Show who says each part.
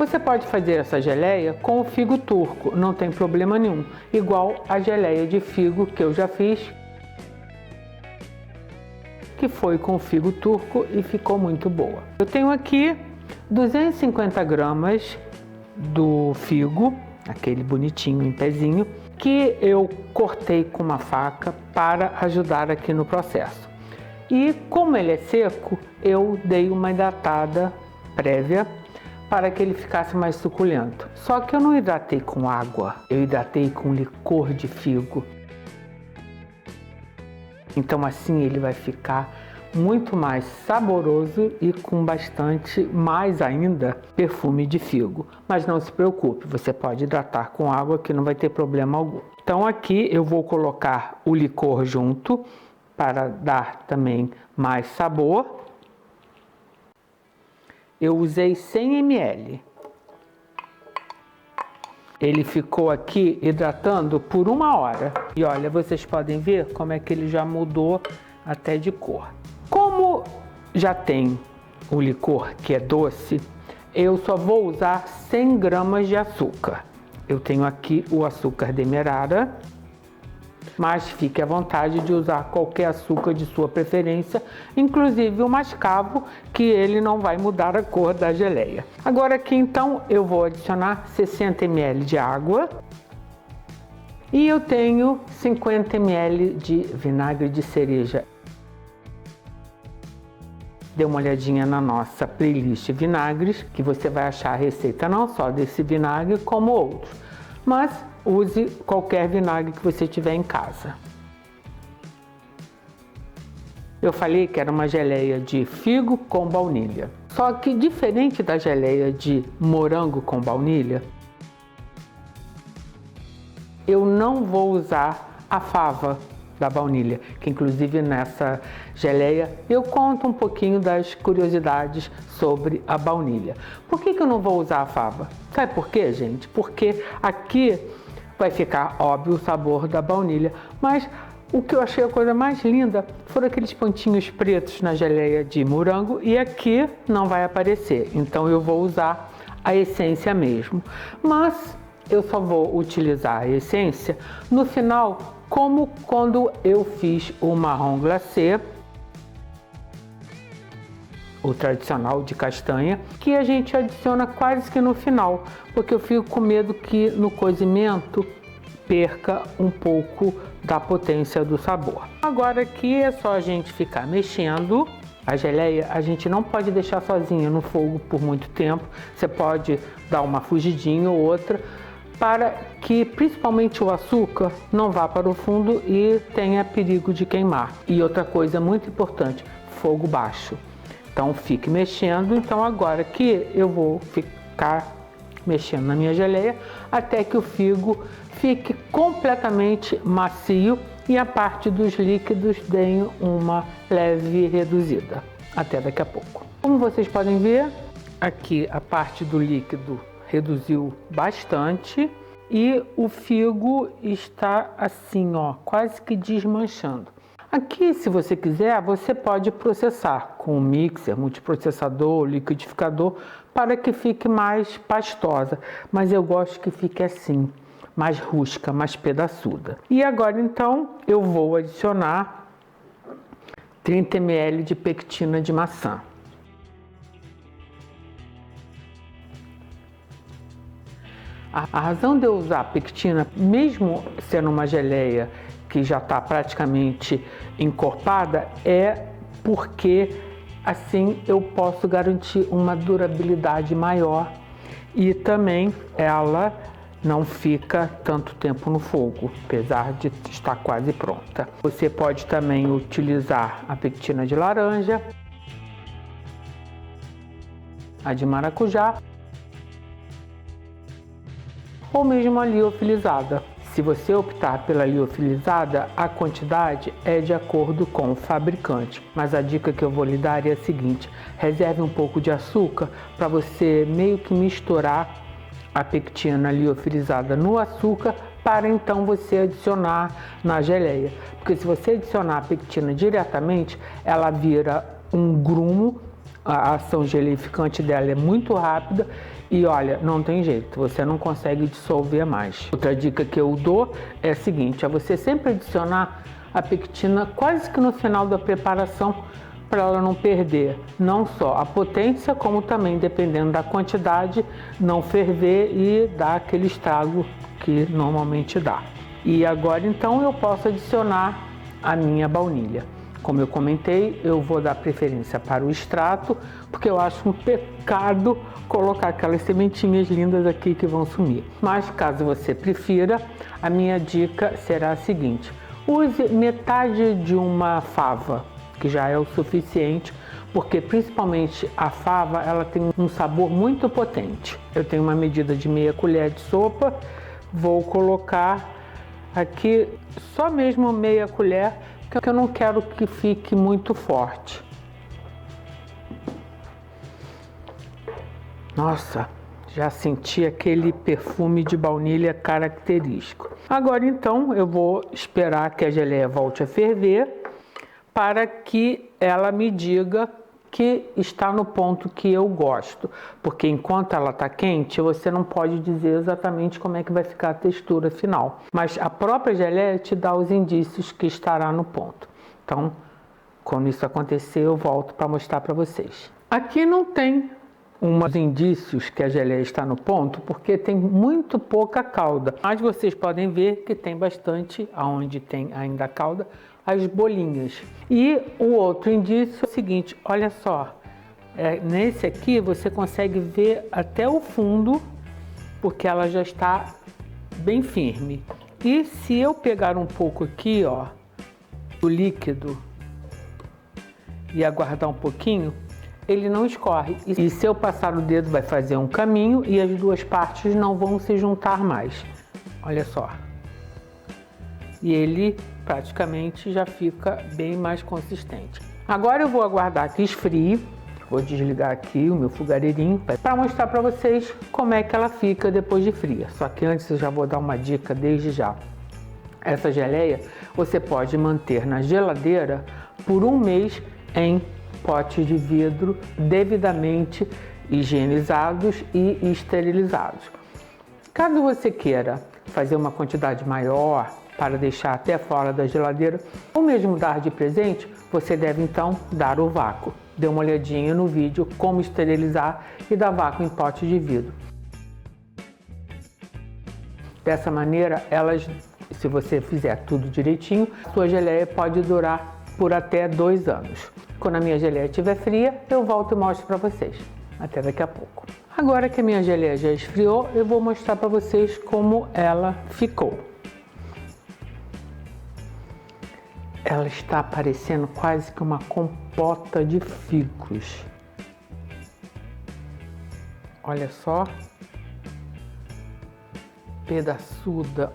Speaker 1: Você pode fazer essa geleia com o figo turco, não tem problema nenhum, igual a geleia de figo que eu já fiz, que foi com o figo turco e ficou muito boa. Eu tenho aqui 250 gramas do figo, aquele bonitinho em pezinho, que eu cortei com uma faca para ajudar aqui no processo. E como ele é seco, eu dei uma hidratada prévia para que ele ficasse mais suculento. Só que eu não hidratei com água, eu hidratei com licor de figo. Então assim ele vai ficar muito mais saboroso e com bastante, mais ainda, perfume de figo. Mas não se preocupe, você pode hidratar com água que não vai ter problema algum. Então aqui eu vou colocar o licor junto para dar também mais sabor. Eu usei 100 ml. Ele ficou aqui hidratando por 1 hora. E olha, vocês podem ver como é que ele já mudou até de cor. Como já tem o licor que é doce, eu só vou usar 100 gramas de açúcar. Eu tenho aqui o açúcar demerara, mas fique à vontade de usar qualquer açúcar de sua preferência, inclusive o mascavo, que ele não vai mudar a cor da geleia. Agora aqui então eu vou adicionar 60 ml de água e eu tenho 50 ml de vinagre de cereja. Dê uma olhadinha na nossa playlist vinagres, que você vai achar a receita não só desse vinagre, como outros. Mas use qualquer vinagre que você tiver em casa. Eu falei que era uma geleia de figo com baunilha. Só que diferente da geleia de morango com baunilha, eu não vou usar a fava da baunilha, que inclusive nessa geleia eu conto um pouquinho das curiosidades sobre a baunilha. Por que eu não vou usar a fava? Sabe por quê, gente? Porque aqui vai ficar óbvio o sabor da baunilha, mas o que eu achei a coisa mais linda foram aqueles pontinhos pretos na geleia de morango e aqui não vai aparecer, então eu vou usar a essência mesmo. Mas eu só vou utilizar a essência no final, como quando eu fiz o marrom glacé, o tradicional de castanha, que a gente adiciona quase que no final, porque eu fico com medo que no cozimento perca um pouco da potência do sabor. Agora aqui é só a gente ficar mexendo. A geleia a gente não pode deixar sozinha no fogo por muito tempo, você pode dar uma fugidinha ou outra, para que principalmente o açúcar não vá para o fundo e tenha perigo de queimar. E outra coisa muito importante, fogo baixo. Então fique mexendo. Então agora que eu vou ficar mexendo na minha geleia até que o figo fique completamente macio e a parte dos líquidos deem uma leve reduzida. Até daqui a pouco. Como vocês podem ver, aqui a parte do líquido reduziu bastante e o figo está assim, ó, quase que desmanchando. Aqui, se você quiser, você pode processar com um mixer, multiprocessador, liquidificador, para que fique mais pastosa, mas eu gosto que fique assim, mais rústica, mais pedaçuda. E agora então eu vou adicionar 30 ml de pectina de maçã. A razão de eu usar a pectina, mesmo sendo uma geleia que já está praticamente encorpada, é porque assim eu posso garantir uma durabilidade maior e também ela não fica tanto tempo no fogo, apesar de estar quase pronta. Você pode também utilizar a pectina de laranja, a de maracujá, ou mesmo a liofilizada. Se você optar pela liofilizada, a quantidade é de acordo com o fabricante. Mas a dica que eu vou lhe dar é a seguinte: reserve um pouco de açúcar para você meio que misturar a pectina liofilizada no açúcar para então você adicionar na geleia. Porque se você adicionar a pectina diretamente, ela vira um grumo, a ação gelificante dela é muito rápida E olha, não tem jeito, você não consegue dissolver mais. Outra dica que eu dou é a seguinte, é você sempre adicionar a pectina quase que no final da preparação, para ela não perder não só a potência, como também, dependendo da quantidade, não ferver e dar aquele estrago que normalmente dá. E agora então eu posso adicionar a minha baunilha. Como eu comentei, eu vou dar preferência para o extrato, porque eu acho um pecado colocar aquelas sementinhas lindas aqui que vão sumir. Mas caso você prefira, a minha dica será a seguinte: use metade de uma fava, que já é o suficiente, porque principalmente a fava ela tem um sabor muito potente. Eu tenho uma medida de meia colher de sopa, vou colocar aqui só mesmo meia colher, porque eu não quero que fique muito forte. Nossa, já senti aquele perfume de baunilha característico. Agora então eu vou esperar que a geleia volte a ferver para que ela me diga que está no ponto que eu gosto, porque enquanto ela está quente, você não pode dizer exatamente como é que vai ficar a textura final, mas a própria geleia te dá os indícios que estará no ponto. Então, quando isso acontecer, eu volto para mostrar para vocês. Aqui não tem uns indícios que a geleia está no ponto, porque tem muito pouca calda, mas vocês podem ver que tem bastante, aonde tem ainda a calda, as bolinhas. E o outro indício é o seguinte, olha só, nesse aqui você consegue ver até o fundo, porque ela já está bem firme. E se eu pegar um pouco aqui, ó, do líquido e aguardar um pouquinho, ele não escorre. E se eu passar o dedo vai fazer um caminho e as duas partes não vão se juntar mais. Olha só. E ele praticamente já fica bem mais consistente. Agora eu vou aguardar que esfrie. Vou desligar aqui o meu fogareirinho para mostrar para vocês como é que ela fica depois de fria. Só que antes eu já vou dar uma dica desde já. Essa geleia você pode manter na geladeira por 1 mês em potes de vidro devidamente higienizados e esterilizados. Caso você queira fazer uma quantidade maior para deixar até fora da geladeira, ou mesmo dar de presente, você deve então dar o vácuo. Dê uma olhadinha no vídeo como esterilizar e dar vácuo em pote de vidro. Dessa maneira, se você fizer tudo direitinho, sua geleia pode durar por até 2 anos. Quando a minha geleia estiver fria, eu volto e mostro para vocês. Até daqui a pouco. Agora que a minha geleia já esfriou, eu vou mostrar para vocês como ela ficou. Ela está parecendo quase que uma compota de figos. Olha só. Pedaçuda,